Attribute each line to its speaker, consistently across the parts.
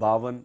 Speaker 1: 52,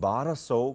Speaker 1: 1200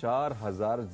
Speaker 1: 4000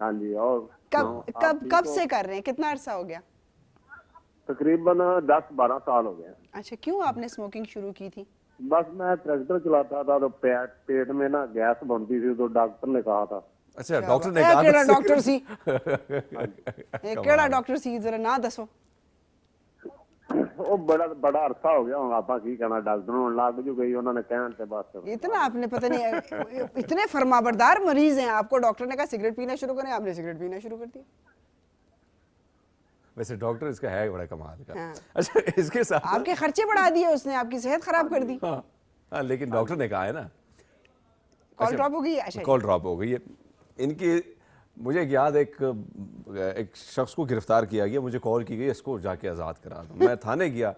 Speaker 2: ہاں جی. اور
Speaker 3: کب سے کر رہے ہیں, کتنا عرصہ ہو گیا؟
Speaker 2: تقریباً 10-12 سال ہو گئے.
Speaker 3: اچھا, کیوں آپ نے اسموکنگ شروع کی تھی؟
Speaker 2: بس میں ٹریکٹر چلاتا تھا تو پیٹ میں نا گیس بنتی تھی, تو ڈاکٹر نے کہا تھا.
Speaker 1: اچھا, ڈاکٹر نے کہا
Speaker 3: کیڑا ڈاکٹر سی, کیڑا ڈاکٹر سی ذرا نہ دسو.
Speaker 2: وہ بڑا عرصہ ہو گیا ہوں, آپ کی کہنا ڈاکٹروں لگ جو گئی, انہوں نے کہنے سے بس.
Speaker 3: اتنا آپ نے پتہ نہیں, اتنے فرمانبردار مریض ہیں آپ کو, ڈاکٹر نے کہا سگریٹ پینا شروع کریں, آپ نے سگریٹ پینا شروع کر دیا.
Speaker 1: ویسے ڈاکٹر اس کا ہے بڑا کمال کا. اچھا, اس کے ساتھ
Speaker 3: آپ کے خرچے بڑھا دیے اس نے, آپ کی صحت خراب کر دی.
Speaker 1: ہاں, لیکن ڈاکٹر نے کہا ہے نا.
Speaker 3: کال ڈراپ ہو گئی ہے. اچھا,
Speaker 1: کال ڈراپ ہو گئی ہے ان کی. مجھے یاد ایک شخص کو گرفتار کیا گیا, مجھے کال کی گئی اس کو جا کے آزاد کرا دو. میں تھانے گیا.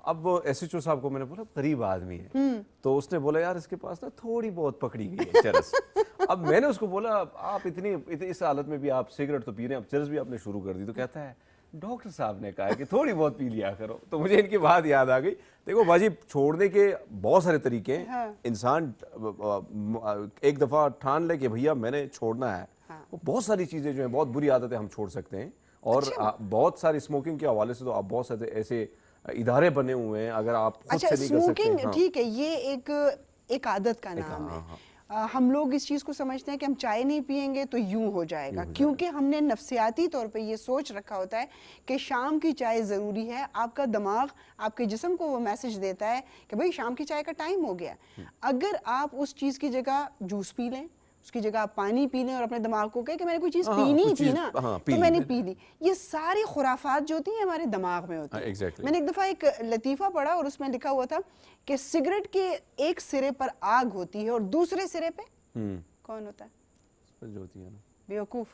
Speaker 1: اب ایس ایچ او صاحب کو میں نے بولا غریب آدمی ہے, تو اس نے بولا یار اس کے پاس نا تھوڑی بہت پکڑی گئی ہے چرس. اب میں نے اس کو بولا آپ اتنی اس حالت میں بھی آپ سگریٹ تو پی رہے ہیں, اب چرس بھی آپ نے شروع کر دی. تو کہتا ہے ڈاکٹر صاحب نے کہا ہے کہ تھوڑی بہت پی لیا کرو. تو مجھے ان کی بات یاد آ گئی. دیکھو باجی, چھوڑنے کے بہت سارے طریقے ہیں. انسان ایک دفعہ ٹھان لے کہ بھیا میں نے چھوڑنا ہے, وہ بہت ساری چیزیں جو ہیں, بہت بری عادتیں ہم چھوڑ سکتے ہیں. اور بہت ساری اسموکنگ کے حوالے سے تو آپ بہت سارے ایسے ادارے بنے ہوئے ہیں, اگر آپ خود سے نہیں کر سکتے.
Speaker 3: اسموکنگ ٹھیک ہے, یہ ایک عادت کا نام ہے. ہم لوگ اس چیز کو سمجھتے ہیں کہ ہم چائے نہیں پیئیں گے تو یوں ہو جائے گا, کیونکہ ہم نے نفسیاتی طور پہ یہ سوچ رکھا ہوتا ہے کہ شام کی چائے ضروری ہے. آپ کا دماغ آپ کے جسم کو وہ میسج دیتا ہے کہ بھئی شام کی چائے کا ٹائم ہو گیا. اگر آپ اس چیز کی جگہ جوس پی لیں, اس کی جگہ آپ پانی پی لیں, اور اپنے دماغ کو کہیں کہ میں نے کوئی چیز پینی تھی نا تو میں نے پی لی, یہ ساری خرافات جو ہوتی ہیں ہمارے دماغ میں ہوتی ہیں. میں نے ایک دفعہ ایک لطیفہ پڑھا اور اس میں لکھا ہوا تھا کہ سگریٹ کے ایک سرے پر آگ ہوتی ہے اور دوسرے سرے پہ کون ہوتا ہے؟ بیوقوف.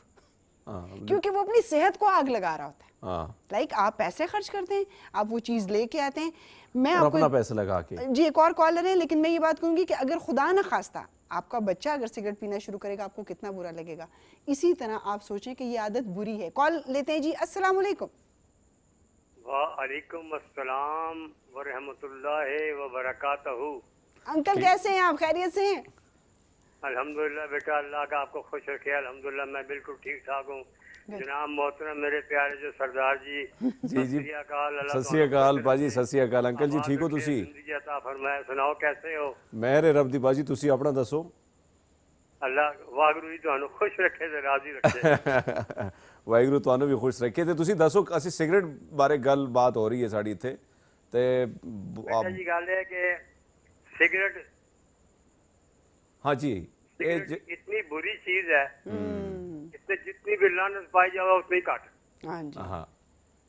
Speaker 3: کیونکہ وہ اپنی صحت کو آگ لگا رہا ہوتا ہے. لائک آپ پیسے خرچ کرتے ہیں, آپ وہ چیز لے کے آتے ہیں, میں آپ
Speaker 1: اپنا پیسہ لگا کے.
Speaker 3: جی, ایک اور کالر ہے, لیکن میں یہ بات کہوں گی کہ اگر خدا نہ خواستہ آپ کا بچہ اگر سگریٹ پینا شروع کرے گا, آپ کو کتنا برا لگے گا. اسی طرح آپ سوچیں کہ یہ عادت بری ہے. کال لیتے ہیں جی. السلام علیکم.
Speaker 4: وعلیکم السلام ورحمۃ اللہ وبرکاتہ.
Speaker 3: انکل کیسے ہیں آپ, خیریت سے ہیں؟
Speaker 4: الحمدللہ بیٹا, اللہ کا آپ کو خوش رکھے. الحمدللہ میں بالکل ٹھیک ٹھاک ہوں. جناب محترم میرے پیارے جو سردار جی,
Speaker 1: جی جی, ست سری اکال باجی, ست سری اکال. انکل جی ٹھیک ہو تسی؟
Speaker 4: زندگی عطا فرمائے. سناؤ کیسے ہو؟
Speaker 1: میرے رب دی باجی, تسی اپنا دسو.
Speaker 4: اللہ واگرو جی تانوں خوش رکھے تے راضی رکھے.
Speaker 1: واگرو تانوں بھی خوش رکھے. تے تسی دسو, اسی سگریٹ بارے گل بات ہو رہی ہے ساڈی ایتھے, تے
Speaker 4: بیٹا جی گل ہے کہ سگریٹ,
Speaker 1: ہاں جی,
Speaker 4: اتنی بری چیز ہے, اس میں جتنی بھی لعنت پائی جاوے اتنی کٹ.
Speaker 3: ہاں جی,
Speaker 1: ہاں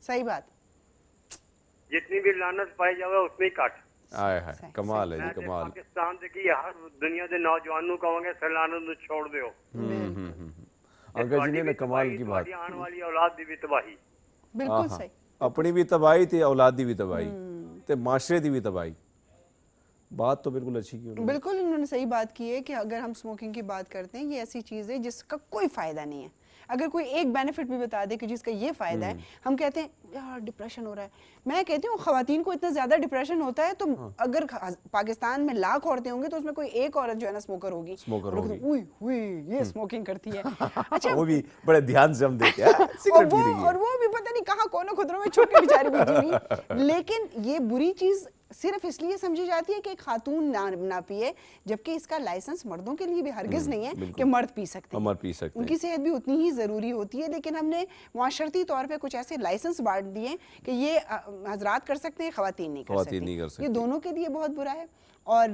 Speaker 3: صحیح بات.
Speaker 4: جتنی بھی لعنت پائی جاوے اتنی کٹ.
Speaker 1: آئے ہائے, کمال ہے جی, کمال.
Speaker 4: پاکستان دے کی ہر دنیا دے نوجوانوں کہوں گے سلانت نو چھوڑ دیو.
Speaker 1: انکل جی نے کمال کی بات.
Speaker 4: آنے والی اولاد دی بھی تباہی.
Speaker 3: بالکل صحیح.
Speaker 1: اپنی بھی تباہی تے اولاد دی بھی تباہی تے معاشرے دی بھی تباہی. بات تو بالکل اچھی کی.
Speaker 3: بالکل انہوں نے صحیح بات کی ہے کہ اگر ہم اسموکنگ کی بات کرتے ہیں, یہ ایسی چیز ہے جس کا کوئی فائدہ نہیں ہے. اگر کوئی ایک بینیفٹ بھی بتا دے کہ جس کا یہ فائدہ ہے, ہم کہتے ہیں یار ڈپریشن ہو رہا ہے. میں کہتی ہوں خواتین کو اتنا زیادہ ڈپریشن ہوتا ہے, تو اگر پاکستان میں لاکھ عورتیں ہوں گی تو اس میں کوئی ایک عورت جو ہے نا اسموکر ہوگی. یہ اسموکنگ کرتی ہے. اچھا,
Speaker 1: وہ بھی بڑے دھیان سے ہم دیکھتے ہیں,
Speaker 3: اور وہ بھی پتہ نہیں کہاں کونوں خطروں میں چھپ کے بیچاری بیٹھی ہوئی. لیکن یہ بری چیز صرف اس لیے سمجھی جاتی ہے کہ ایک خاتون نہ پیے, جبکہ اس کا لائسنس مردوں کے لیے بھی ہرگز نہیں ہے کہ مرد پی سکتے ہیں. ان کی صحت بھی اتنی ہی ضروری ہوتی ہے, لیکن ہم نے معاشرتی طور پہ کچھ ایسے لائسنس بانٹ دیے کہ یہ حضرات کر سکتے ہیں, خواتین نہیں کر سکتی. یہ دونوں کے لیے بہت برا ہے, اور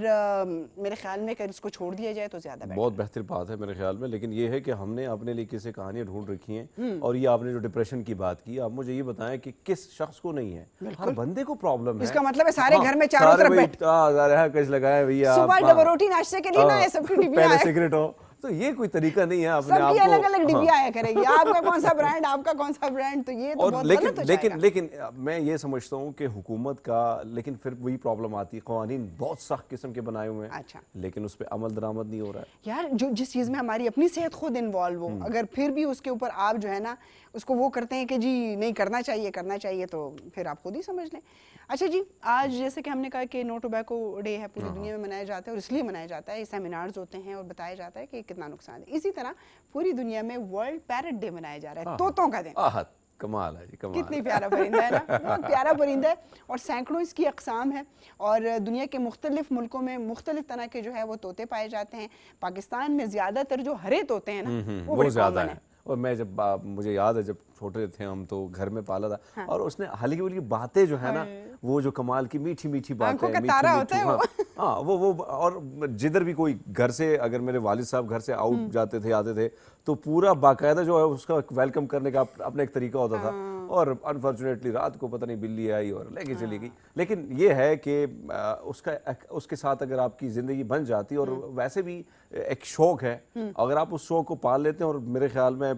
Speaker 3: میرے خیال میں اگر اس کو چھوڑ دیا جائے تو زیادہ بہتر.
Speaker 1: بہت بہتر بات ہے میرے خیال میں. لیکن یہ ہے کہ ہم نے اپنے لیے کسی کہانیاں ڈھونڈ رکھی ہیں, اور یہ آپ نے جو ڈپریشن کی بات کی, آپ مجھے یہ بتائیں کہ کس شخص کو نہیں ہے, ہر بندے کو پرابلم ہے.
Speaker 3: اس کا مطلب ہے سارے گھر میں چاروں طرف
Speaker 1: کچھ لگائے بھیا,
Speaker 3: صبح ڈبل روٹی ناشتے کے لیے نہ سب کی ڈبیا
Speaker 1: پہلے سگریٹ ہو, تو یہ کوئی طریقہ نہیں ہے. اپنے
Speaker 3: سب کی الگ الگ ڈبیا آیا کرے گی, آپ کا کون سا برانڈ, آپ کا کون سا برانڈ, تو یہ تو بہت غلط ہو جائے گا.
Speaker 1: لیکن میں یہ سمجھتا ہوں کہ حکومت کا, لیکن پھر وہی پرابلم آتی ہے, قوانین بہت سخت قسم کے بنائے ہوئے ہیں, لیکن اس پہ عمل درآمد نہیں ہو رہا ہے.
Speaker 3: یار جس چیز میں ہماری اپنی صحت خود انوالو ہو, اگر پھر بھی اس کے اوپر آپ جو ہے نا اس کو وہ کرتے ہیں کہ جی نہیں کرنا چاہیے, تو پھر آپ خود ہی سمجھ لیں. اچھا جی, آج جیسے کہ ہم نے کہا کہ نو ٹوبیکو ڈے ہے, پوری دنیا میں منایا جاتا ہے, اور اس لیے منایا جاتا ہے, سیمینارز ہوتے ہیں اور بتایا جاتا ہے کہ کتنا نقصان ہے. اسی طرح پوری دنیا میں ورلڈ پیرٹ ڈے منایا جا رہا ہے, طوطوں کا دن.
Speaker 1: کمال ہے جی, کمال.
Speaker 3: کتنی پیارا پرندہ ہے نا, بہت پیارا پرندہ ہے, اور سینکڑوں اس کی اقسام ہیں, اور دنیا کے مختلف ملکوں میں مختلف طرح کے جو ہے وہ طوطے پائے جاتے ہیں. پاکستان میں زیادہ تر جو ہرے طوطے ہیں نا وہ
Speaker 1: زیادہ ہیں. اور میں جب مجھے یاد ہے جب چھوٹے تھے ہم تو گھر میں پالا تھا, اور اس نے ہلکی پھلکی باتیں جو ہے نا وہ جو کمال کی میٹھی میٹھی باتیں, ہاں وہ اور جدھر بھی کوئی گھر سے, اگر میرے والد صاحب گھر سے آؤٹ جاتے تھے آتے تھے تو پورا باقاعدہ جو ہے اس کا ویلکم کرنے کا اپنا ایک طریقہ ہوتا تھا. اور انفارچونیٹلی رات کو پتہ نہیں بلی آئی اور لے کے چلی گئی. لیکن یہ ہے کہ اس کے ساتھ اگر آپ کی زندگی بن جاتی, اور ویسے بھی ایک شوق ہے, اگر آپ اس شوق کو پال لیتے ہیں, اور میرے خیال میں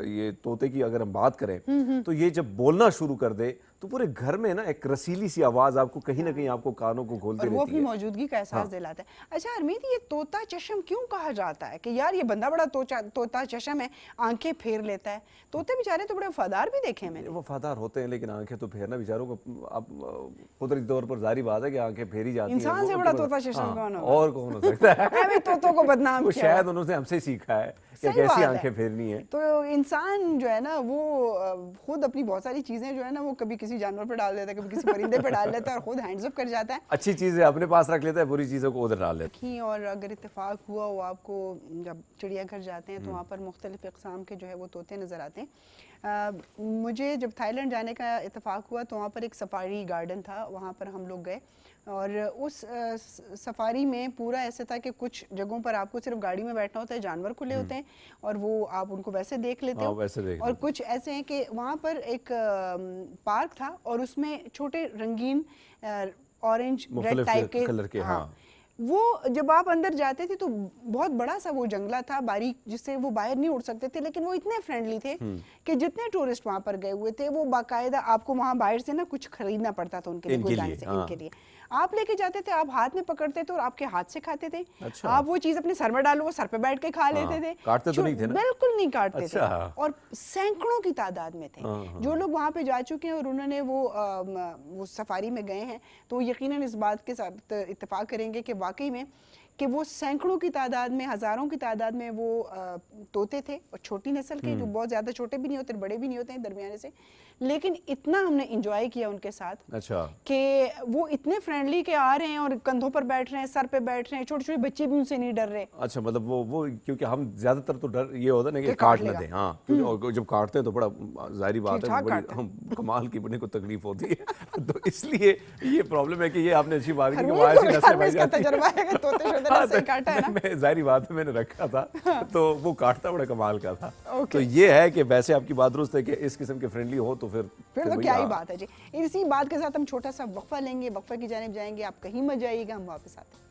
Speaker 1: یہ طوطے کی اگر ہم بات کریں تو یہ جب بولنا شروع کر دے تو پورے گھر میں نا ایک رسیلی سی آواز آپ کو کہیں نہ کہیں آپ کو کانوں کو کھولتے رہتی ہے,
Speaker 3: اور وہ اپنی موجودگی کا احساس دلاتا ہے. اچھا ہرمیت, یہ طوطا چشم کیوں کہا جاتا ہے کہ یار یہ بندہ بڑا طوطا چشم ہے, آنکھیں پھیر لیتا ہے؟ طوطے بیچارے تو بڑے وفادار بھی دیکھے ہیں میں نے.
Speaker 1: وفادار ہوتے ہیں لیکن آنکھیں تو پھیرنا بیچاروں کو اب قدرتی طور پر ظاہری بات ہے کہ آنکھیں پھیری جاتی ہیں.
Speaker 3: انسان سے بڑا طوطا چشم کون ہوگا؟
Speaker 1: اور کون ہو سکتا ہے؟
Speaker 3: طوطوں کو بدنام کیا,
Speaker 1: شاید انہوں نے ہم سے سیکھا ہے کہ کیسی آنکھیں پھیرنی ہے.
Speaker 3: تو انسان جو ہے نا وہ خود اپنی بہت ساری چیزیں جو ہے نا وہ کبھی کسی جانور پہ ڈال دیتا ہے, کبھی کسی پرندے پہ ڈال دیتا ہے, اور خود ہینڈز اپ کر جاتا ہے.
Speaker 1: اچھی چیزیں اپنے پاس رکھ لیتا ہے, بری چیزوں کو ادھر ڈال لیتا
Speaker 3: ہے. اور اگر اتفاق ہوا وہ آپ کو جب چڑیا گھر جاتے ہیں تو وہاں پر مختلف اقسام کے جو ہے وہ طوطے نظر آتے ہیں. مجھے جب تھائی لینڈ جانے کا اتفاق ہوا تو وہاں پر ایک سفاری گارڈن تھا, وہاں پر ہم لوگ گئے, اور اس سفاری میں پورا ایسے تھا کہ کچھ جگہوں پر آپ کو صرف گاڑی میں بیٹھنا ہوتا ہے, جانور کھلے ہوتے ہیں اور وہ آپ ان کو ویسے دیکھ لیتے ہو, اور کچھ ایسے ہیں کہ وہاں پر ایک پارک تھا اور اس میں چھوٹے رنگین اورنج ریڈ ٹائپ کے کلر کے, ہاں وہ جب آپ اندر جاتے تھے تو بہت بڑا سا وہ جنگلہ تھا باریک, جس سے وہ باہر نہیں اڑ سکتے تھے, لیکن وہ اتنے فرینڈلی تھے کہ جتنے ٹورسٹ وہاں پر گئے ہوئے تھے وہ باقاعدہ آپ کو وہاں باہر سے نا کچھ خریدنا پڑتا تھا ان کے لیے, ان کے لیے آپ لے کے جاتے تھے, آپ ہاتھ میں پکڑتے تھے اور آپ کے ہاتھ سے کھاتے تھے. آپ وہ چیز اپنے سر میں ڈالو, وہ سر پہ بیٹھ کے کھا لیتے تھے.
Speaker 1: کاٹتے تو نہیں تھے نا؟
Speaker 3: بالکل نہیں کاٹتے تھے, اور سینکڑوں کی تعداد میں تھے جو لوگ وہاں پہ جا چکے ہیں اور انہوں نے وہ سفاری میں گئے ہیں تو یقیناً اس بات کے ساتھ اتفاق کریں گے کہ واقعی میں کہ وہ سینکڑوں کی تعداد میں, ہزاروں کی تعداد میں وہ طوطے تھے, اور چھوٹی نسل کے جو بہت زیادہ چھوٹے بھی نہیں ہوتے, بڑے بھی نہیں ہوتے ہیں, درمیانے سے, لیکن اتنا ہم نے انجوائے کیا ان کے ساتھ.
Speaker 1: اچھا.
Speaker 3: کہ وہ اتنے فرینڈلی کہ آ رہے ہیں اور کندھوں پر بیٹھ رہے ہیں, سر پہ بیٹھ رہے ہیں, چھوٹے چھوٹے بچے بھی ان سے نہیں ڈر رہے.
Speaker 1: اچھا, مطلب وہ کیونکہ ہم زیادہ تر تو ڈر یہ ہوتا ہے نا کہ کاٹ نہ دیں, ہاں کیونکہ جب کاٹتے ہیں تو بڑا ظاہری بات ہے بڑی کمال کی بڑی کو تکلیف ہوتی ہے, تو اس لیے یہ پرابلم ہے کہ یہ آپ نے اچھی بات کی کہ وہاں سے نسلیں بڑھ جاتی ہیں.
Speaker 3: تجربہ ہے کہ طوطے شوطے سے کاٹا ہے نا,
Speaker 1: ظاہری بات ہے میں نے رکھا تھا تو وہ کاٹتا بڑا کمال کا تھا. تو یہ ہے کہ ویسے آپ کی بات درست ہے کہ اس قسم کے فرینڈلی ہو تو پھر
Speaker 3: تو کیا ہی بات ہے جی. اسی بات کے ساتھ ہم چھوٹا سا وقفہ لیں گے, وقفہ کی جانب جائیں گے, آپ کہیں مت جائیے گا, ہم واپس آتے ہیں.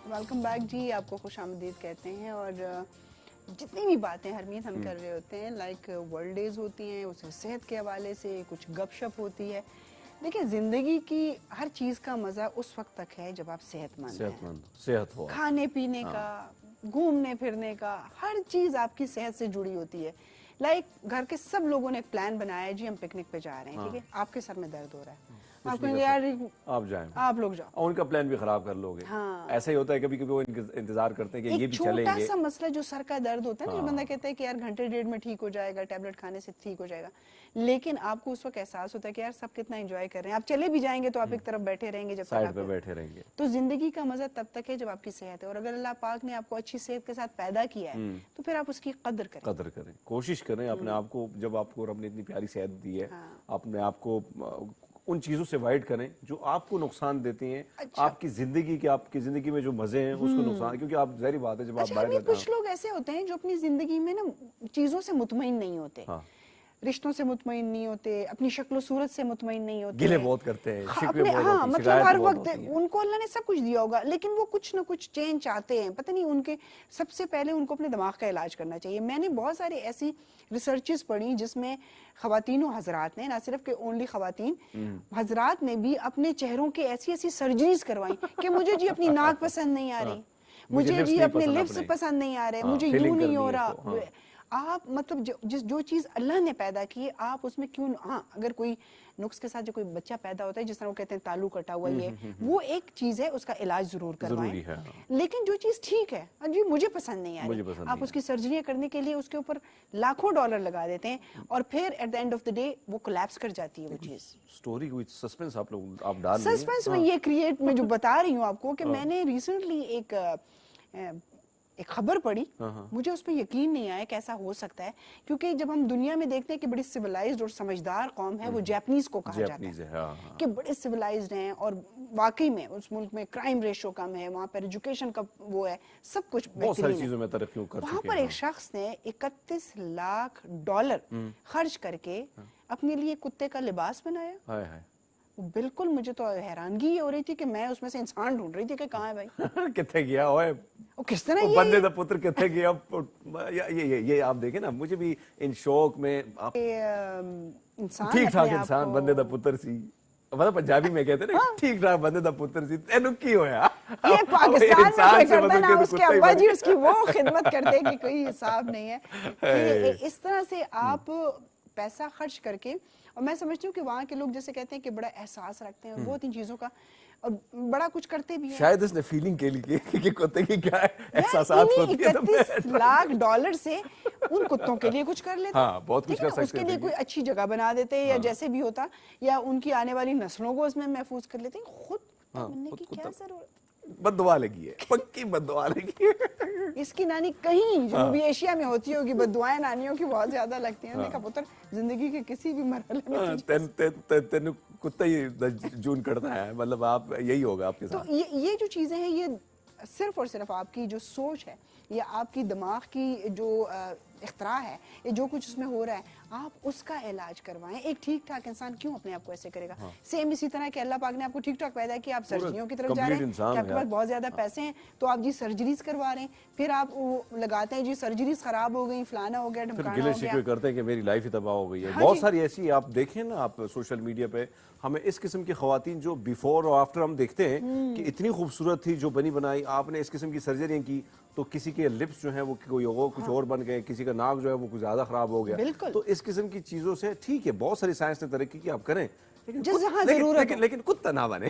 Speaker 3: ویلکم بیک جی, آپ کو خوش آمدید کہتے ہیں. اور جتنی بھی باتیں ہرمیت ہم کر رہے ہوتے ہیں, لائک ورلڈ ڈیز ہوتی ہیں, اس صحت کے حوالے سے کچھ گپ شپ ہوتی ہے. دیکھیں زندگی کی ہر چیز کا مزہ اس وقت تک ہے جب آپ صحت مند ہیں. کھانے پینے کا, گھومنے پھرنے کا, ہر چیز آپ کی صحت سے جڑی ہوتی ہے. لائک گھر کے سب لوگوں نے ایک پلان بنایا ہے, جی ہم پکنک پہ جا رہے ہیں, ٹھیک ہے, آپ کے سر میں درد ہو رہا ہے, آپ کہیں گے یار
Speaker 1: آپ جائیں,
Speaker 3: آپ لوگ جاؤ,
Speaker 1: اور ان کا پلان بھی خراب کر لو گے. ایسا ہی ہوتا ہے کبھی کبھی وہ انتظار کرتے ہیں کہ یہ بھی چلیں گے.
Speaker 3: ایک چھوٹا سا مسئلہ جو سر کا درد ہوتا ہے نا, جو بندہ کہتا ہے کہ یار گھنٹے ڈیڑھ میں ٹھیک ہو جائے گا, ٹیبلٹ کھانے سے ٹھیک ہو جائے گا, لیکن آپ کو اس وقت احساس ہوتا ہے کہ یار سب کتنا انجوائے کر رہے ہیں. آپ چلے بھی جائیں گے تو آپ ایک طرف بیٹھے رہیں گے, جب
Speaker 1: سائیڈ پہ بیٹھے رہیں گے.
Speaker 3: تو زندگی کا مزہ تب تک ہے جب آپ کی صحت ہے, اور اگر اللہ پاک نے آپ کو اچھی صحت کے ساتھ پیدا کیا ہے تو پھر آپ اس کی قدر کریں,
Speaker 1: کوشش کریں اپنے آپ کو. جب آپ کو رب نے اتنی پیاری صحت دی ہے, اپنے آپ کو ان چیزوں سے وائڈ کریں جو آپ کو نقصان دیتی ہیں. آپ کی زندگی کے, آپ کی زندگی میں جو مزے ہیں اس کو نقصان, کیونکہ آپ ظاہری بات ہے جب آپ باہر جاتے ہیں.
Speaker 3: کچھ لوگ ایسے ہوتے ہیں جو اپنی زندگی میں نا چیزوں سے مطمئن نہیں ہوتے, رشتوں سے مطمئن نہیں ہوتے, اپنی شکل و صورت سے مطمئن نہیں ہوتے,
Speaker 1: گلے بہت کرتے ہیں, شکوے بہت ہوتی ہیں,
Speaker 3: مطلب ہر وقت ان کو اللہ نے سب کچھ دیا ہوگا لیکن وہ کچھ نہ کچھ چینج چاہتے ہیں. پتہ نہیں ان کے, سب سے پہلے ان کو اپنے دماغ کا علاج کرنا چاہیے. میں نے بہت ساری ایسی ریسرچز پڑھی جس میں خواتین و حضرات نے, نہ صرف کہ اونلی خواتین, حضرات نے بھی اپنے چہروں کے ایسی ایسی سرجریز کروائیں کہ مجھے جی اپنی ناک پسند نہیں آ رہی, مجھے جی اپنے لپس پسند نہیں آ رہے, مجھے یوں نہیں ہو رہا. آپ مطلب جو چیز اللہ نے پیدا کی آپ اس میں کیوں ہاں اگر کوئی نقص کے ساتھ جو کوئی بچہ پیدا ہوتا ہے جس طرح وہ کہتے ہیں تالو کٹا ہوا یہ وہ ایک چیز ہے, اس کا علاج ضرور کروائیں, لیکن جو چیز ٹھیک ہے جی مجھے پسند نہیں آ رہی, آپ اس کی سرجریاں کرنے کے لیے اس کے اوپر لاکھوں ڈالر لگا دیتے ہیں اور پھر at the end of the day وہ کولیپس کر جاتی ہے وہ چیز.
Speaker 1: سٹوری کوئی سسپنس آپ لوگ آپ ڈال رہے ہیں,
Speaker 3: سسپنس میں یہ کریٹ میں جو بتا رہی ہوں آپ کو کہ میں نے ریسنٹلی ایک خبر پڑھی, مجھے اس پہ یقین نہیں آیا کہ ایسا ہو سکتا ہے, کیونکہ جب ہم دنیا میں دیکھتے ہیں کہ بڑی سویلائزڈ اور سمجھدار قوم ہے وہ جاپنیز کو کہا جاتا ہے کہ بڑے سویلائزڈ ہیں اور واقعی میں اس ملک میں کرائم ریشو کم ہے, وہاں پر ایجوکیشن کا وہ ہے, سب کچھ بہترین ہے. وہاں پر ایک شخص نے 31 لاکھ ڈالر خرچ کر کے اپنے لیے کتے کا لباس بنایا. بالکل مجھے تو حیرانگی ہو رہی تھی کہ میں اس میں سے انسان ڈھونڈ رہی تھی کہ کہاں ہے بھائی,
Speaker 1: کتنے گیا ہوئے
Speaker 3: کس طرح
Speaker 1: بندے دا پتر کتنے گیا. یہ آپ دیکھیں نا, مجھے بھی ان شوق میں ٹھیک ٹھاک انسان بندے دا پتر سی, مطلب پنجابی میں کہتے ہیں نا ٹھیک ٹھاک بندے دا پتر سی, تینوں کی ہویا
Speaker 3: یہ پاکستان میں کوئی کرتا نا اس کے ابا جی اس کی وہ خدمت کرتے کہ کوئی حساب نہیں ہے. کہ اس طرح سے آپ پیسہ خرچ کر کے, اور میں سمجھتی ہوں کہ وہاں کے لوگ جیسے کہتے ہیں کہ بڑا احساس رکھتے ہیں بہت ان چیزوں کا اور بڑا کچھ کرتے بھی ہیں.
Speaker 1: شاید اس نے فیلنگ کے لیے کہ کتے کی کیا احساسات ہوتی ہیں.
Speaker 3: 31 لاکھ ڈالر سے ان کتوں کے لیے کچھ کر لیتے,
Speaker 1: ہاں بہت کچھ کر سکتے,
Speaker 3: اس کے لیے کوئی اچھی جگہ بنا دیتے یا جیسے بھی ہوتا, یا ان کی آنے والی نسلوں کو اس میں محفوظ کر لیتے. خود بننے کی کیا ضرورت,
Speaker 1: بد دعا لگی ہے, پکی بد دعا لگی ہے.
Speaker 3: اس کی نانی کہیں جنوبی ایشیا میں ہوتی ہوگی, بد دعائیں نانیوں کی بہت زیادہ لگتی ہیں. دیکھا پتر زندگی کے کسی بھی مرحلے میں
Speaker 1: تینوں کتا ہی جون کرتا ہے, مطلب آپ یہی ہوگا آپ کے ساتھ.
Speaker 3: تو یہ جو چیزیں ہیں یہ صرف اور صرف آپ کی جو سوچ ہے یا آپ کی دماغ کی جو اختراع ہے, یہ جو کچھ اس میں ہو رہا ہے آپ اس کا علاج کروائیں. ایک ٹھیک ٹھاک انسان کیوں اپنے آپ کو ایسے کرے گا؟ سیم اسی طرح کہ اللہ پاک نے آپ کو ٹھیک ٹھاک پیدا کیا, آپ سرجریوں کی طرف جا رہے ہیں کہ آپ کے پاس بہت زیادہ پیسے ہیں تو آپ جی سرجریز کروا رہے ہیں, پھر آپ لگاتے ہیں جی سرجریز خراب ہو گئی, فلانا ہو گیا, ڈھمکانا ہو گیا,
Speaker 1: گلے شکوے کرتے ہیں کہ میری لائف ہی تباہ ہو گئی ہے. بہت ساری ایسی آپ دیکھیں نا, آپ سوشل میڈیا پہ ہمیں اس قسم کی خواتین جو بیفور اور آفٹر ہم دیکھتے ہیں کہ اتنی خوبصورت تھی جو بنی بنائی, آپ نے اس قسم کی سرجریاں کی تو کسی کے لپس جو ہیں وہ کوئی اور کچھ اور بن گئے, کسی کا ناک جو ہے وہ کچھ زیادہ خراب ہو گیا. تو اس قسم کی چیزوں سے ٹھیک ہے بہت ساری سائنس نے ترقی کی, آپ کریں لیکن کتا نہ بنے.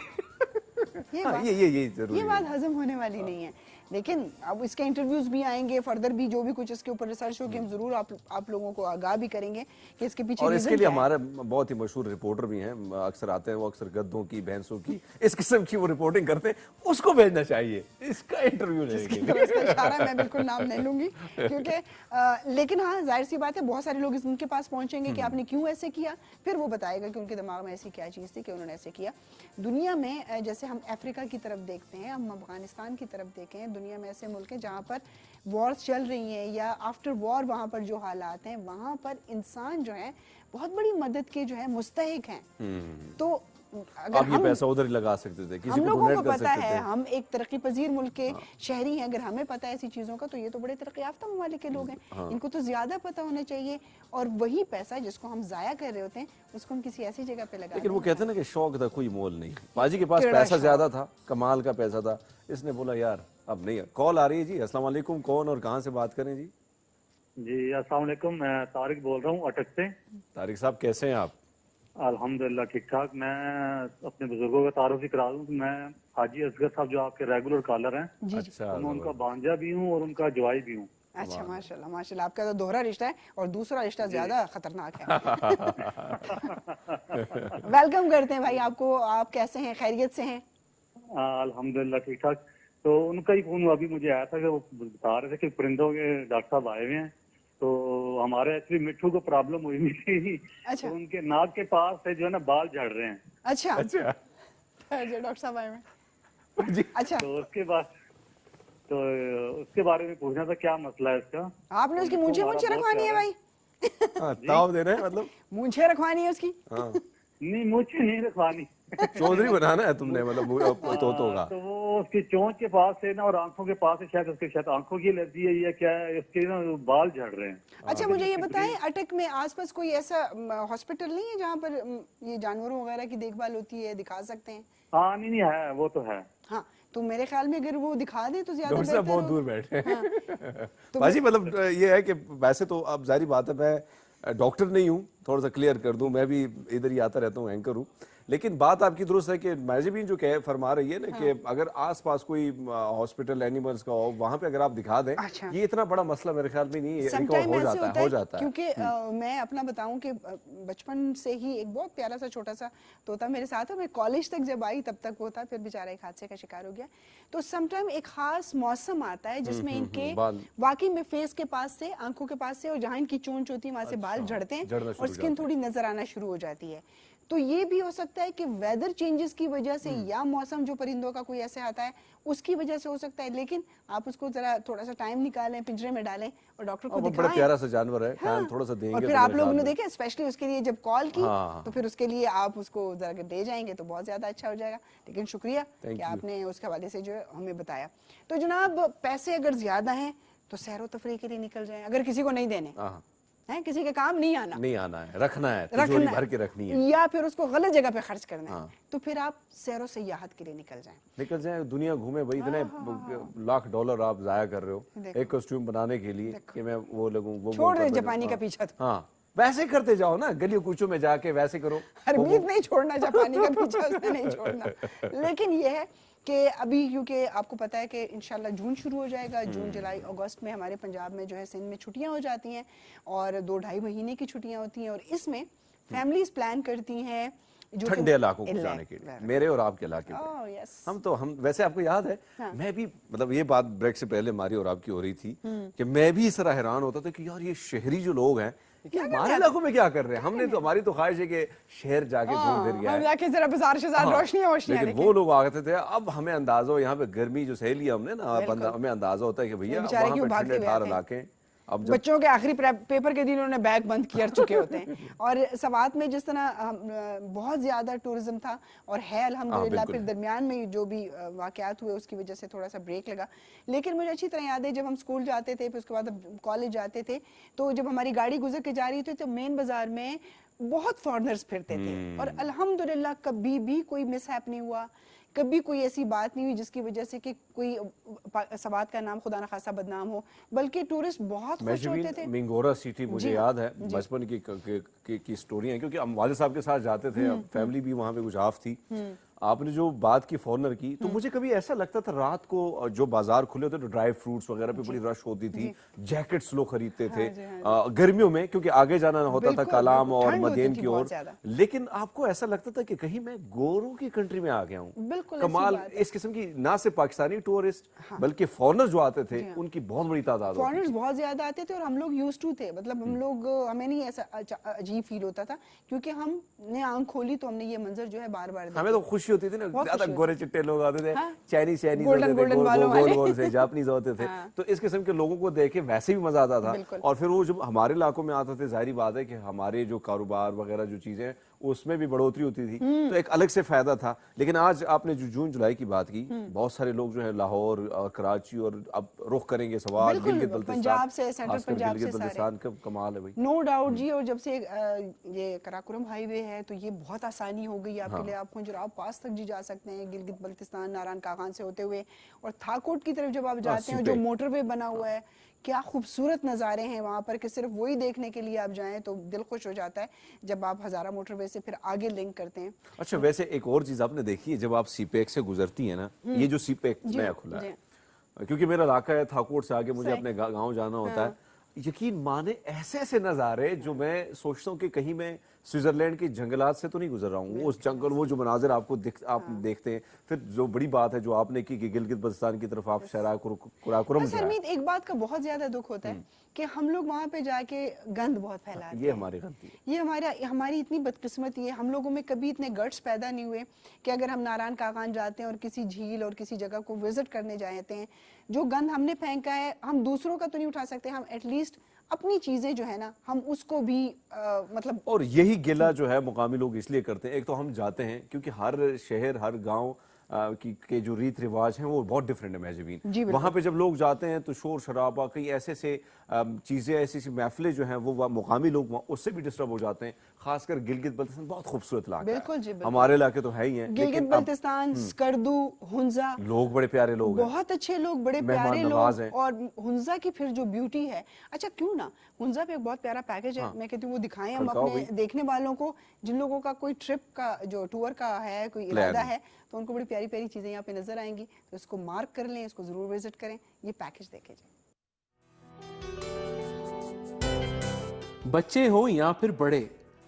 Speaker 3: یہ بات ہضم ہونے والی نہیں ہے. لیکن اب اس کے انٹرویوز بھی آئیں گے, فردر بھی جو بھی کچھ اس کے اوپر ریسرچ ہوگی ہم ضرور آپ لوگوں کو آگاہ بھی کریں گے کہ اس کے پیچھے.
Speaker 1: اور اس کے لیے ہمارے بہت ہی مشہور رپورٹر بھی ہیں, اکثر آتے ہیں, وہ اکثر گدوں کی بھینسوں کی اس قسم کی وہ رپورٹنگ کرتے ہیں, اس کو بھیجنا چاہیے اس کا انٹرویو لے کے.
Speaker 3: اس کا اشارہ میں بالکل نام نہیں لوں گی کیونکہ لیکن ہاں ظاہر سی بات ہے بہت سارے لوگ ان کے پاس پہنچیں گے کہ آپ نے کیوں ایسے کیا, پھر وہ بتائے گا کہ ان کے دماغ میں ایسی کیا چیز تھی کہ انہوں نے ایسے کیا. دنیا میں جیسے ہم افریقہ کی طرف دیکھتے ہیں, ہم افغانستان کی طرف دیکھیں, دنیا میں ایسے ملک ہیں جہاں پر وارز چل رہی ہیں یا آفٹر وار وہاں پر جو حالات ہیں وہاں پر انسان جو ہے بہت بڑی مدد کے جو ہے مستحق ہیں. تو
Speaker 1: آپ یہ پیسہ ادھر ہی لگا سکتے تھے, کسی
Speaker 3: ہم
Speaker 1: کو
Speaker 3: لوگوں
Speaker 1: ڈونیٹ
Speaker 3: کو
Speaker 1: کر
Speaker 3: پتا
Speaker 1: سکتے
Speaker 3: ہے,
Speaker 1: تھے.
Speaker 3: ہم ایک ترقی پذیر ملک کے شہری ہیں, اگر ہمیں پتا ہے ایسی چیزوں کا تو یہ تو بڑے ترقی یافتہ ممالک کے لوگ ہیں, ان کو تو زیادہ پتا ہونا چاہیے. اور وہی پیسہ جس کو ہم ضائع کر رہے ہوتے ہیں اس کو ہم کسی ایسی جگہ پہ لگا.
Speaker 1: لیکن وہ کہتے ہیں نا کہ شوق تھا کوئی مول نہیں. باجی کے پاس پیسہ زیادہ تھا, کمال کا پیسہ تھا, اس نے بولا یار اب نہیں. کال آ رہی ہے جی, السلام علیکم, کون اور کہاں سے بات کریں جی؟
Speaker 5: جی السلام علیکم, میں طارق بول رہا ہوں اٹک سے.
Speaker 1: طارق صاحب کیسے ہیں آپ؟
Speaker 5: الحمدللہ ٹھیک ٹھاک. میں اپنے بزرگوں کا تعارف ہی کرا دوں. میں حاجی اصغر صاحب جو آپ کے ریگولر کالر ہیں,
Speaker 1: اچھا,
Speaker 5: میں ان کا بانجا بھی ہوں اور ان کا جوائی بھی ہوں.
Speaker 3: اچھا ماشاءاللہ ماشاءاللہ, آپ کا تو دوہرا رشتہ ہے اور دوسرا رشتہ زیادہ خطرناک ہے. ویلکم کرتے ہیں بھائی آپ کو. آپ کیسے ہیں, خیریت سے ہیں؟
Speaker 5: الحمدللہ ٹھیک ٹھاک. تو ان کا ہی فون ابھی مجھے آیا تھا کہ وہ بتا رہے تھے کہ پرندوں کے ڈاکٹر صاحب آئے ہوئے ہیں. تو ہمارے ایکچولی مٹھو کو پرابلم ہوئی تھی, تو ان کے ناک کے پاس سے جو ہے نا بال جھڑ رہے ہیں.
Speaker 3: اچھا ڈاکٹر صاحب آئے ہوئے. اچھا,
Speaker 5: تو اس کے بارے میں پوچھنا تھا کیا مسئلہ ہے اس کا.
Speaker 3: آپ نے اس کی مونچھے رکھوانی ہے بھائی؟
Speaker 1: تاؤ دے رہے ہیں مطلب
Speaker 3: مونچھے رکھوانی ہے اس کی؟
Speaker 5: نہیں مونچھے نہیں رکھوانی,
Speaker 1: چودھری بنانا ہے تم نے, مطلب تو ہوگا.
Speaker 5: تو وہ اس کی چونچ کے پاس سے نا اور آنکھوں کے پاس سے شاید اس کے شاید آنکھوں کی الرجی ہے یا کیا ہے, اس کے نا بال جھڑ رہے ہیں.
Speaker 3: اچھا مجھے یہ بتائیں, اٹک میں آس پاس کوئی ایسا ہاسپٹل نہیں ہے جہاں پر یہ جانوروں وغیرہ کی دیکھ بھال ہوتی ہے, دکھا سکتے ہیں؟
Speaker 5: ہاں نہیں ہے, وہ تو ہے.
Speaker 3: ہاں تو میرے خیال میں اگر وہ دکھا دیں تو زیادہ
Speaker 1: ڈاکٹر صاحب بہت دور بیٹھے ہیں باجی. مطلب یہ ہے کہ ویسے تو اب ظاہری بات ہے میں ڈاکٹر نہیں ہوں, تھوڑا سا کلیئر کر دوں, میں بھی ادھر ہی آتا رہتا ہوں, اینکر ہوں, لیکن بات آپ کی درست ہے کہ میجبین جو فرما رہی ہے نا کہ اگر آس پاس کوئی ہاسپٹل اینیملز کا ہو وہاں پہ اگر آپ دکھا دیں, یہ اتنا بڑا مسئلہ میرے خیال میں نہیں ہے, ہو جاتا ہے.
Speaker 3: کیونکہ میں اپنا بتاؤں کہ بچپن سے ہی ایک بہت پیارا سا چھوٹا سا طوطا میرے ساتھ ہے, میں کالج تک جب آئی تب تک وہ تھا, پھر بیچارہ ایک حادثے کا شکار ہو گیا. تو سم ٹائم ایک خاص موسم آتا ہے جس میں ان کے واقعی میں فیس کے پاس سے, آنکھوں کے پاس سے, اور جہاں ان کی چونچ ہوتی ہے وہاں سے بال جھڑتے ہیں اور اسکن تھوڑی نظر آنا شروع ہو جاتی ہے. تو یہ بھی ہو سکتا ہے کہ ویدر چینجز کی وجہ سے یا موسم جو پرندوں کا کوئی ایسے آتا ہے اس کی وجہ سے ہو سکتا ہے, لیکن آپ اس کو ذرا تھوڑا سا ٹائم نکالیں, پنجرے میں ڈالیں اور ڈاکٹر کو دکھائیں.
Speaker 1: بڑا پیارا سا جانور ہے, تھوڑا سا دیں گے.
Speaker 3: اور پھر آپ لوگوں نے دیکھا اسپیشلی اس کے لیے جب کال کی تو پھر اس کے لیے آپ اس کو ذرا لے جائیں گے تو بہت زیادہ اچھا ہو جائے گا. لیکن شکریہ کہ آپ نے اس کے حوالے سے جو ہمیں بتایا. تو جناب پیسے اگر زیادہ ہیں تو سیر و تفریح کے لیے نکل جائیں, اگر کسی کو نہیں دینے ہیں, کسی کے کام نہیں آنا ہے,
Speaker 1: رکھنا ہے, تجوری بھر کے رکھنی ہے,
Speaker 3: یا پھر اس کو غلط جگہ پہ خرچ کرنا ہے, تو پھر آپ سیر و سیاحت کے لیے نکل جائیں,
Speaker 1: دنیا گھومیں بھائی. اتنے $1,00,000 آپ ضائع کر رہے ہو ایک کاسٹیوم بنانے کے لیے کہ میں وہ لگوں, وہ
Speaker 3: چھوڑ دے جاپانی کا پیچھا.
Speaker 1: ہاں ویسے کرتے جاؤ نا, گلیوں کوچوں میں جا کے ویسے کرو.
Speaker 3: ہرمیت نہیں چھوڑنا جاپانی کا پیچھا, اس نے نہیں چھوڑنا. لیکن یہ ہے کہ ابھی کیونکہ آپ کو پتا ہے کہ انشاءاللہ جون شروع ہو جائے گا, جون جولائی اگست میں ہمارے پنجاب میں جو ہے سندھ میں چھٹیاں ہو جاتی ہیں اور 2-2.5 مہینے کی چھٹیاں ہوتی ہیں, اور اس میں فیملیز پلان کرتی ہیں
Speaker 1: ٹھنڈے علاقوں کو جانے کے لیے, میرے اور آپ کے علاقے میں. ہم ویسے آپ کو یاد ہے میں بھی مطلب یہ بات بریک سے پہلے ہماری اور آپ کی ہو رہی تھی کہ میں بھی اس طرح حیران ہوتا تھا کہ یار یہ شہری جو لوگ ہیں ہمارے علاقوں میں کیا کر رہے ہیں. ہم نے تو, ہماری تو خواہش ہے کہ شہر جا کے گھوم پھر گیا, لیکن وہ لوگ آتے تھے. اب ہمیں اندازہ ہو یہاں پہ گرمی جو سہی لیا ہم نے نا, ہمیں اندازہ ہوتا ہے کہ بھیا وہاں پہ ٹھنڈے ٹھار علاقے. اب
Speaker 3: بچوں کے آخری پیپر کے دن انہوں نے بیگ بند کر چکے ہوتے ہیں. اور سوات میں جس طرح بہت زیادہ ٹورزم تھا اور ہے الحمدللہ, پھر درمیان میں جو بھی واقعات ہوئے اس کی وجہ سے تھوڑا سا بریک لگا. لیکن مجھے اچھی طرح یاد ہے جب ہم اسکول جاتے تھے, پھر اس کے بعد کالج جاتے تھے, تو جب ہماری گاڑی گزر کے جا رہی تھی تو مین بازار میں بہت فارنرز پھرتے تھے, اور الحمدللہ کبھی بھی کوئی مس ہیپ نہیں ہوا, کبھی کوئی ایسی بات نہیں ہوئی جس کی وجہ سے کہ کوئی سوات کا نام خدا نخواستہ بدنام ہو, بلکہ ٹورسٹ بہت خوش ہوتے تھے.
Speaker 1: منگورا سٹی مجھے یاد ہے بچپن کی سٹوری ہیں, کیونکہ ہم والد صاحب کے ساتھ جاتے تھے, فیملی بھی وہاں پہ کچھ آف تھی. آپ نے جو بات کی فارنر کی, تو مجھے کبھی ایسا لگتا تھا رات کو جو بازار کھلے ہوتے تو ڈرائی فروٹس وغیرہ پہ بڑی رش ہوتی تھی, جیکٹس لوگ خریدتے تھے گرمیوں میں, کیونکہ آگے جانا ہوتا تھا کالام اور مدین کی اور. لیکن آپ کو ایسا لگتا تھا کہ کہیں میں گوروں کی کنٹری میں آ گیا ہوں. کمال اس قسم کی نہ صرف پاکستانی ٹورسٹ بلکہ فارنر جو آتے تھے ان کی بہت بڑی تعداد,
Speaker 3: فارنرز بہت زیادہ آتے تھے, اور ہم لوگ یوز ٹو تھے, مطلب ہم لوگ, ہمیں نہیں ایسا عجیب فیل ہوتا تھا کیونکہ ہم نے آنکھ کھولی تو ہم نے یہ منظر جو ہے بار بار دیکھا.
Speaker 1: ہمیں تو خوشی ہوتی تھی نا, زیادہ گورے چٹے لوگ آتے تھے, چائنیز ہوتے تھے, گول سے جاپنیز ہوتے تھے, تو اس قسم کے لوگوں کو دیکھ کے ویسے بھی مزہ آتا تھا. اور پھر وہ جب ہمارے علاقوں میں آتے تھے, ظاہری بات ہے کہ ہمارے جو کاروبار وغیرہ جو چیزیں اس میں بھی بڑھوتری ہوتی تھی, تو ایک الگ سے فائدہ تھا. لیکن آج آپ نے جو جون جولائی کی بات کی, بہت سارے لوگ جو ہے لاہور اور کراچی اور اب رخ کریں گے سوات, گلگت بلتستان, کمال ہے بھائی,
Speaker 3: نو ڈاؤٹ جی. اور جب سے یہ کراکرم ہائی وے ہے تو یہ بہت آسانی ہو گئی آپ کے لیے, آپ کھنجراب پاس تک جی جا سکتے ہیں گلگت بلتستان, ناران کاغان سے ہوتے ہوئے, اور تھاکوٹ کی طرف جب آپ جاتے ہیں جو موٹر وے بنا ہوا ہے, کیا خوبصورت نظارے ہیں وہاں پر کہ صرف وہی دیکھنے کے لیے آپ جائیں تو دل خوش ہو جاتا ہے جب آپ ہزارہ موٹر وے سے پھر آگے لنک کرتے ہیں.
Speaker 1: اچھا ویسے ایک اور چیز آپ نے دیکھی ہے, جب آپ سی پیک سے گزرتی ہیں نا, یہ جو سی پیک نیا کھلا ہے, کیونکہ میرا علاقہ ہے تھاکوٹ سے آگے مجھے اپنے گاؤں جانا ہوتا ہے, یقین مانے ایسے ایسے نظارے جو میں سوچتا ہوں کہ کہیں میں سوئٹزرلینڈ کے جنگلات سے تو نہیں گزر رہا ہوں. وہ اس جنگل, وہ جو مناظر آپ کو آپ دیکھتے ہیں, پھر جو بڑی بات ہے جو آپ نے کی کہ گلگت بلتستان کی طرف آپ شہرہ کراکرم جائیں.
Speaker 3: ہرمیت ایک بات کا بہت زیادہ دکھ ہوتا ہے کہ ہم لوگ وہاں پہ جا کے گند بہت پھیلاتے ہیں.
Speaker 1: یہ ہماری غلطی ہے,
Speaker 3: یہ ہماری اتنی بدقسمتی ہے. ہم لوگوں میں کبھی اتنے گٹس پیدا نہیں ہوئے کہ اگر ہم ناران کاغان جاتے ہیں اور کسی جھیل اور کسی جگہ کو وزٹ کرنے جاتے ہیں, جو گند ہم نے پھینکا ہے ہم دوسروں کا تو نہیں اٹھا سکتے, ہم ایٹ لیسٹ اپنی چیزیں جو ہے نا ہم اس کو بھی مطلب.
Speaker 1: اور یہی گلہ جو ہے مقامی لوگ اس لیے کرتے ہیں, ایک تو ہم جاتے ہیں کیونکہ ہر شہر ہر گاؤں کے جو ریت رواج ہیں وہ بہت ڈفرینٹ ہے محضبین. وہاں پہ جب لوگ جاتے ہیں تو شور شرابہ, کئی ایسے سے چیزیں ایسی ایسی محفلیں جو ہیں وہ مقامی لوگ وہاں اس سے بھی ڈسٹرب ہو جاتے ہیں. خاص کر گلگت بلتستان بہت خوبصورت علاقہ ہے.
Speaker 3: بالکل جی بالکل.
Speaker 1: ہمارے علاقے تو ہے ہی ہیں.
Speaker 3: گلگت بلتستان، سکردو، ہنزا،
Speaker 1: لوگ بڑے پیارے لوگ ہیں،
Speaker 3: بہت اچھے لوگ، بڑے پیارے لوگ. اور ہنزا کی پھر جو بیوٹی ہے، اچھا کیوں نہ ہنزا پہ ایک بہت پیارا پیکج ہے، میں کہتی ہوں وہ دکھائیں ہم اپنے دیکھنے والوں کو، جن لوگوں کا کوئی ٹرپ کا جو ٹور کا ہے کوئی ارادہ ہے تو ان کو بڑی پیاری پیاری چیزیں یہاں پہ نظر آئیں گی، تو اس کو مارک کر لیں، اس کو ضرور وزٹ کریں. یہ پیکج دیکھیں جی.
Speaker 6: بچے ہوں یا پھر بڑے.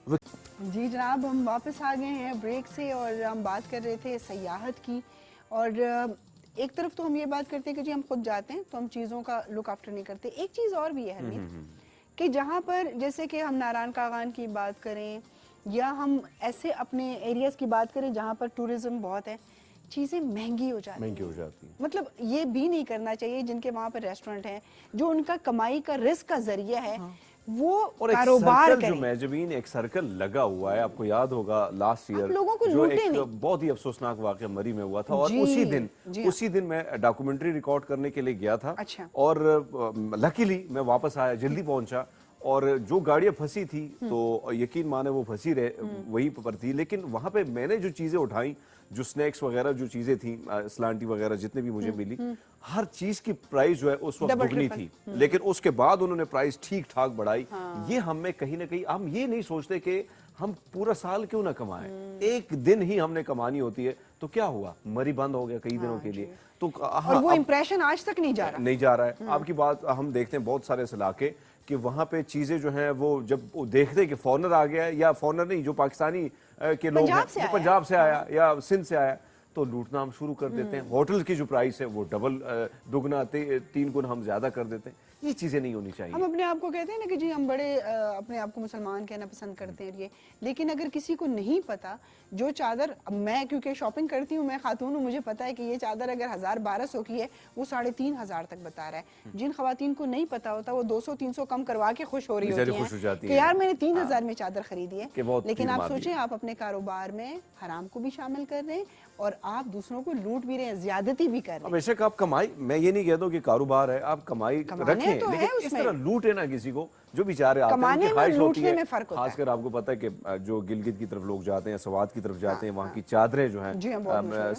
Speaker 3: جی جناب، ہم واپس آ گئے ہیں بریک سے اور ہم بات کر رہے تھے سیاحت کی. اور ایک طرف تو ہم یہ بات کرتے ہیں کہ جی ہم خود جاتے ہیں تو ہم چیزوں کا لک آفٹر نہیں کرتے. ایک چیز اور بھی ہے حمید کہ جہاں پر جیسے کہ ہم ناران کاغان کی بات کریں یا ہم ایسے اپنے ایریاز کی بات کریں جہاں پر ٹورزم بہت ہے، چیزیں مہنگی ہو جاتی ہیں. مطلب یہ بھی نہیں کرنا چاہیے. جن کے وہاں پر ریسٹورنٹ ہیں، جو ان کا کمائی کا رزق کا ذریعہ ہے، وہ کاروبار کریں.
Speaker 1: جو میجبین ایک سرکل لگا ہوا ہے، آپ کو یاد ہوگا لاسٹ ایئر جو ایک بہت ہی افسوسناک واقعہ مری میں ہوا تھا، اور اسی دن میں ڈاکومنٹری ریکارڈ کرنے کے لیے گیا تھا، اور لکیلی میں واپس آیا، جلدی پہنچا، اور جو گاڑیاں پھنسی تھی تو یقین مانے وہ پھنسی رہے وہیں پر تھی. لیکن وہاں پہ میں نے جو چیزیں اٹھائیں، جو سنیکس وغیرہ جو چیزیں تھیں، سلانٹی وغیرہ جتنے بھی مجھے ملی، ہر چیز کی پرائز جو ہے اس وقت دگنی تھی. لیکن اس کے بعد انہوں نے پرائز ٹھیک ٹھاک بڑھائی. یہ ہم میں کہیں نہ کہیں ہم یہ نہیں سوچتے کہ ہم پورا سال کیوں نہ کمائیں، ایک دن ہی ہم نے کمانی ہوتی ہے. تو کیا ہوا، مری بند ہو گیا کئی دنوں کے لیے. تو
Speaker 3: اور وہ امپریشن آج تک نہیں جا رہا
Speaker 1: ہے. آپ کی بات ہم دیکھتے ہیں بہت سارے علاقے کہ وہاں پہ چیزیں جو ہیں وہ جب وہ دیکھتے کہ فورنر آ گیا ہے، یا فورنر نہیں جو پاکستانی کے لوگ ہیں، جو پنجاب سے آیا یا سندھ سے آیا، تو لوٹنا ہم شروع کر دیتے ہیں. ہوٹل کی جو پرائس ہے وہ ڈبل دگنا 3 گنا ہم زیادہ کر دیتے ہیں. یہ چیزیں نہیں ہونی چاہیے.
Speaker 3: ہم اپنے آپ کو کہتے ہیں نا کہ جی ہم بڑے اپنے آپ کو مسلمان کہنا پسند کرتے ہیں یہ، لیکن اگر کسی کو نہیں پتا جو چادر، میں کیونکہ شاپنگ کرتی ہوں، میں خاتون ہوں، مجھے پتا ہے کہ یہ چادر اگر 1000-1200 کی ہے وہ 3500 تک بتا رہا ہے. جن خواتین کو نہیں پتا ہوتا وہ 200-300 کم کروا کے خوش ہو رہی ہوتی ہیں کہ یار میں نے 3000 میں چادر خریدی ہے. لیکن آپ سوچیں، آپ اپنے کاروبار میں حرام کو بھی شامل کر رہے ہیں اور آپ دوسروں کو لوٹ بھی رہے ہیں، زیادتی بھی کر رہے ہیں.
Speaker 1: بے شک آپ کمائی، میں یہ نہیں کہتا ہوں کہ کاروبار ہے، آپ کمائی رکھیں، لیکن اس طرح لوٹے نہ کسی کو. جو بیچارے آتے ہیں ان کی خواہش ہوتی ہے، خاص کر آپ کو پتہ ہے کہ جو گلگت کی طرف لوگ جاتے ہیں، سوات کی طرف جاتے ہیں، وہاں کی چادریں جو ہیں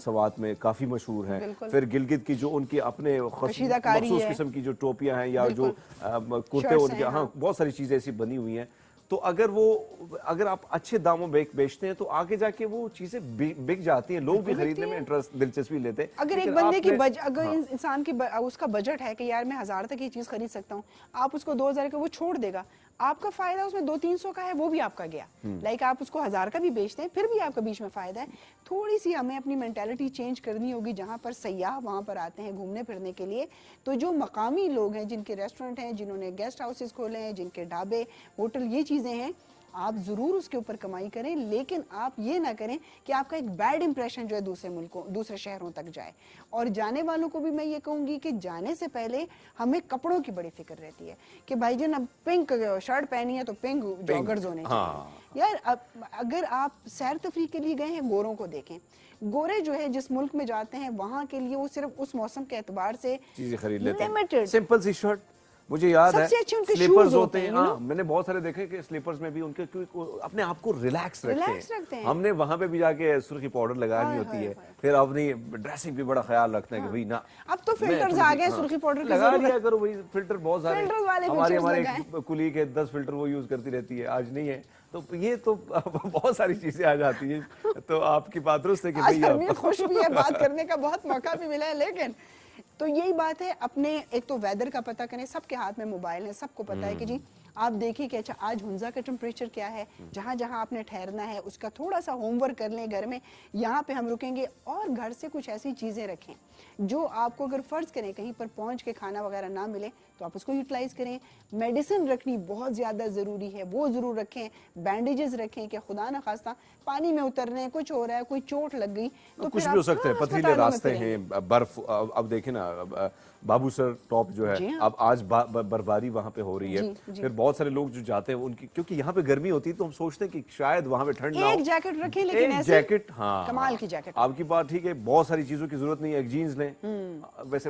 Speaker 1: سوات میں کافی مشہور ہیں. پھر گلگت کی جو ان کی اپنے مخصوص قسم کی جو ٹوپیاں ہیں یا جو کرتے ان کے، ہاں بہت ساری چیزیں ایسی بنی ہوئی ہیں. تو اگر آپ اچھے داموں بیچتے ہیں تو آگے جا کے وہ چیزیں بک جاتی ہیں، لوگ بھی خریدنے میں دلچسپی لیتے ہیں.
Speaker 3: اگر ایک بندے کی اگر انسان کی اس کا بجٹ ہے کہ یار میں 1000 تک یہ چیز خرید سکتا ہوں، آپ اس کو 2000 کا وہ چھوڑ دے گا، آپ کا فائدہ اس میں 200-300 کا ہے، وہ بھی آپ کا گیا. لائک آپ اس کو 1000 کا بھی بیچتے ہیں، پھر بھی آپ کا بیچ میں فائدہ ہے. تھوڑی سی ہمیں اپنی مینٹالٹی چینج کرنی ہوگی. جہاں پر سیاح وہاں پر آتے ہیں گھومنے پھرنے کے لیے، تو جو مقامی لوگ ہیں، جن کے ریسٹورنٹ ہیں، جنہوں نے گیسٹ ہاؤسز کھولے ہیں، جن کے ڈھابے ہوٹل یہ چیزیں ہیں، آپ ضرور اس کے اوپر کمائی کریں. لیکن آپ یہ نہ کریں کہ آپ کا ایک بیڈ امپریشن جو ہے دوسرے ملکوں، دوسرے شہروں تک جائے. اور جانے والوں کو بھی میں یہ کہوں گی کہ جانے سے پہلے ہمیں کپڑوں کی بڑی فکر رہتی ہے کہ بھائی جان اب پنک شرٹ پہنی ہے تو پنک جاگرز ہونے چاہیے. یار اگر آپ سیر تفریح کے لیے گئے ہیں، گوروں کو دیکھیں. گورے جو ہے جس ملک میں جاتے ہیں وہاں کے لیے وہ صرف اس موسم کے اعتبار سے
Speaker 1: چیزیں خرید لیتے ہیں. سمپل سی شرٹ، مجھے یاد ہے سلیپرز ہوتے ہیں. ہاں میں نے بہت سارے دیکھے کہ سلیپرز میں بھی ان کے اپنے آپ کو ریلیکس رکھتے ہیں. ہم نے وہاں پہ بھی جا کے سرخی پاؤڈر لگانی ہوتی ہے، پھر اپنی ڈریسنگ بھی بڑا خیال رکھنا ہے کہ بھئی نا
Speaker 3: اب تو فلٹرز آ گئے، سرخی پاؤڈر
Speaker 1: لگا لیا کرو. وہی فلٹر بہت سارے، ہمارے کلی کے 10 فلٹر وہ یوز کرتی رہتی ہے، آج نہیں ہے. تو یہ تو بہت ساری چیزیں آ جاتی ہیں. تو آپ کی بات درست ہے کہ
Speaker 3: بھئی خوش بھی ہے، بات کرنے کا بہت موقع بھی ملا ہے. لیکن تو یہی بات ہے، اپنے ایک تو ویدر کا پتہ کریں. سب کے ہاتھ میں موبائل ہے، سب کو پتہ ہے کہ جی آپ دیکھیں کہ اچھا آج ہنزا کا ٹمپریچر کیا ہے، جہاں جہاں آپ نے ٹھہرنا ہے اس کا تھوڑا سا ہوم ورک کر لیں گھر میں، یہاں پہ ہم رکیں گے. اور گھر سے کچھ ایسی چیزیں رکھیں جو آپ کو اگر فرض کریں کہیں پر پہنچ کے کھانا وغیرہ نہ ملے تو آپ اس کو یوٹیلائز کریں. میڈیسن رکھنی بہت زیادہ ضروری ہے، وہ ضرور رکھیں. بینڈیجز رکھیں کہ خدا نہ خواستہ پانی میں اترنے ہیں، کچھ ہو رہا ہے، کوئی چوٹ لگ گئی تو
Speaker 1: کچھ بھی ہو سکتا ہے. پتھریلے راستے ہیں، برف. اب دیکھیں نا بابو سر ٹاپ جو ہے، اب آج برفباری وہاں پہ ہو رہی ہے. پھر بہت سارے لوگ جو جاتے ہیں ان کی، کیونکہ یہاں پہ گرمی ہوتی ہے تو ہم سوچتے ہیں کہ شاید وہاں پہ ٹھنڈ نہ ہو.
Speaker 3: ایک جیکٹ رکھیں، لیکن ایسی
Speaker 1: جیکٹ، ہاں
Speaker 3: کمال کی جیکٹ.
Speaker 1: آپ کی بات ٹھیک ہے، بہت ساری چیزوں کی ضرورت نہیں ہے. ایک جینز لیں. ویسے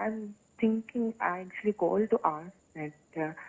Speaker 6: I'm thinking I actually called to ask that